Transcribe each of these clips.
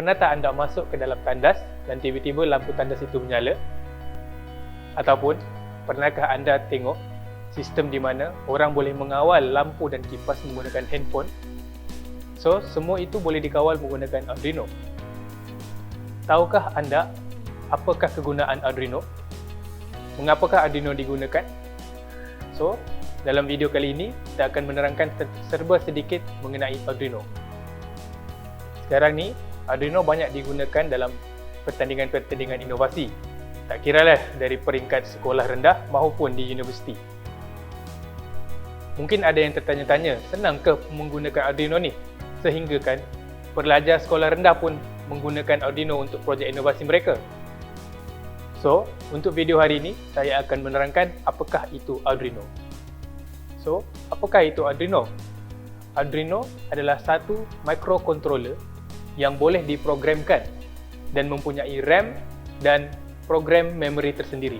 Pernah tak anda masuk ke dalam tandas dan tiba-tiba lampu tandas itu menyala? Ataupun pernahkah anda tengok sistem di mana orang boleh mengawal lampu dan kipas menggunakan handphone? So, semua itu boleh dikawal menggunakan Arduino. Tahukah anda apakah kegunaan Arduino? Mengapakah Arduino digunakan? So, dalam video kali ini, kita akan menerangkan serba sedikit mengenai Arduino. Sekarang ni, Arduino banyak digunakan dalam pertandingan-pertandingan inovasi. Tak kiralah dari peringkat sekolah rendah maupun di universiti. Mungkin ada yang tertanya-tanya, senang ke menggunakan Arduino ni? Sehingga kan, pelajar sekolah rendah pun menggunakan Arduino untuk projek inovasi mereka. So, untuk video hari ini, saya akan menerangkan apakah itu Arduino. So, apakah itu Arduino? Arduino adalah satu microcontroller yang boleh diprogramkan dan mempunyai RAM dan program memori tersendiri.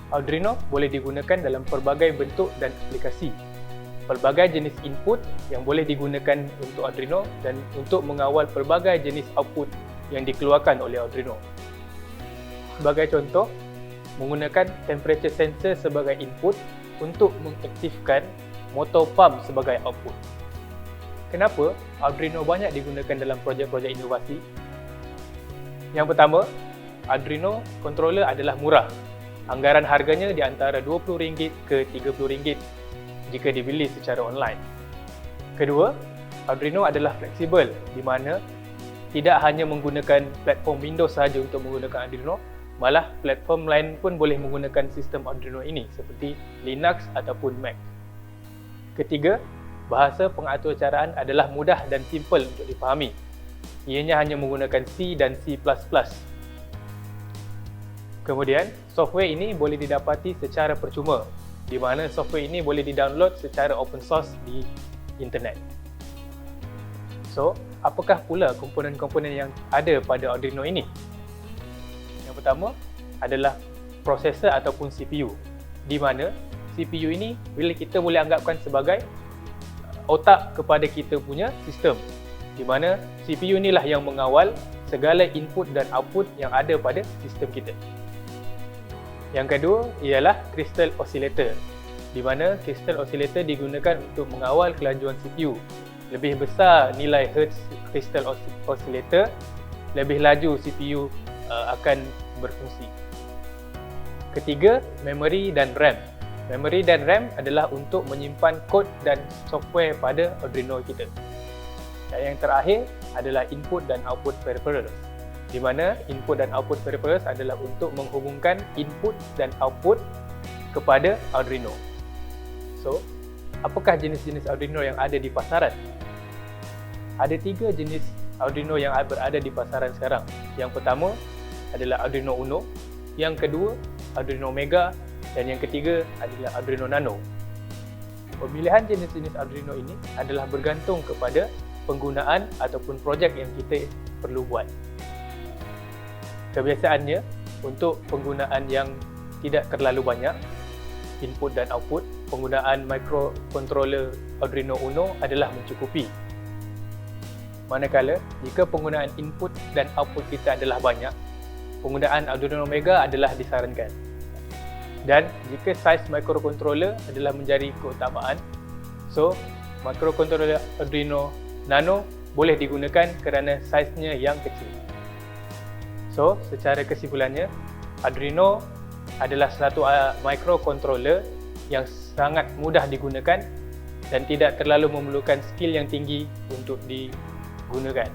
Arduino boleh digunakan dalam pelbagai bentuk dan aplikasi. Pelbagai jenis input yang boleh digunakan untuk Arduino dan untuk mengawal pelbagai jenis output yang dikeluarkan oleh Arduino. Sebagai contoh, menggunakan temperature sensor sebagai input untuk mengaktifkan motor pump sebagai output. Kenapa Arduino banyak digunakan dalam projek-projek inovasi? Yang pertama, Arduino controller adalah murah. Anggaran harganya di antara RM20 ke RM30 jika dibeli secara online. Kedua, Arduino adalah fleksibel di mana tidak hanya menggunakan platform Windows sahaja untuk menggunakan Arduino, malah platform lain pun boleh menggunakan sistem Arduino ini seperti Linux ataupun Mac. Ketiga, bahasa pengaturcaraan adalah mudah dan simple untuk dipahami. Ianya hanya menggunakan C dan C++. Kemudian, software ini boleh didapati secara percuma, di mana software ini boleh di-download secara open source di internet. So, apakah pula komponen-komponen yang ada pada Arduino ini? Yang pertama adalah prosesor ataupun CPU, di mana CPU ini kita boleh anggapkan sebagai otak kepada kita punya sistem, di mana CPU inilah yang mengawal segala input dan output yang ada pada sistem kita. Yang kedua ialah crystal oscillator, di mana crystal oscillator digunakan untuk mengawal kelajuan CPU. Lebih besar nilai hertz crystal oscillator, lebih laju CPU akan berfungsi. Ketiga, memory dan RAM. Memory dan RAM adalah untuk menyimpan kod dan software pada Arduino kita. Dan yang terakhir adalah input dan output peripherals, di mana input dan output peripherals adalah untuk menghubungkan input dan output kepada Arduino. So, apakah jenis-jenis Arduino yang ada di pasaran? Ada 3 jenis Arduino yang berada di pasaran sekarang. Yang pertama adalah Arduino Uno, yang kedua Arduino Mega, dan yang ketiga adalah Arduino Nano. Pemilihan jenis-jenis Arduino ini adalah bergantung kepada penggunaan ataupun projek yang kita perlu buat. Kebiasaannya, untuk penggunaan yang tidak terlalu banyak input dan output, penggunaan microcontroller Arduino Uno adalah mencukupi. Manakala, jika penggunaan input dan output kita adalah banyak, penggunaan Arduino Mega adalah disarankan. Dan jika saiz microcontroller adalah menjadi keutamaan, so microcontroller Arduino Nano boleh digunakan kerana saiznya yang kecil. So, secara kesimpulannya, Arduino adalah satu microcontroller yang sangat mudah digunakan dan tidak terlalu memerlukan skill yang tinggi untuk digunakan.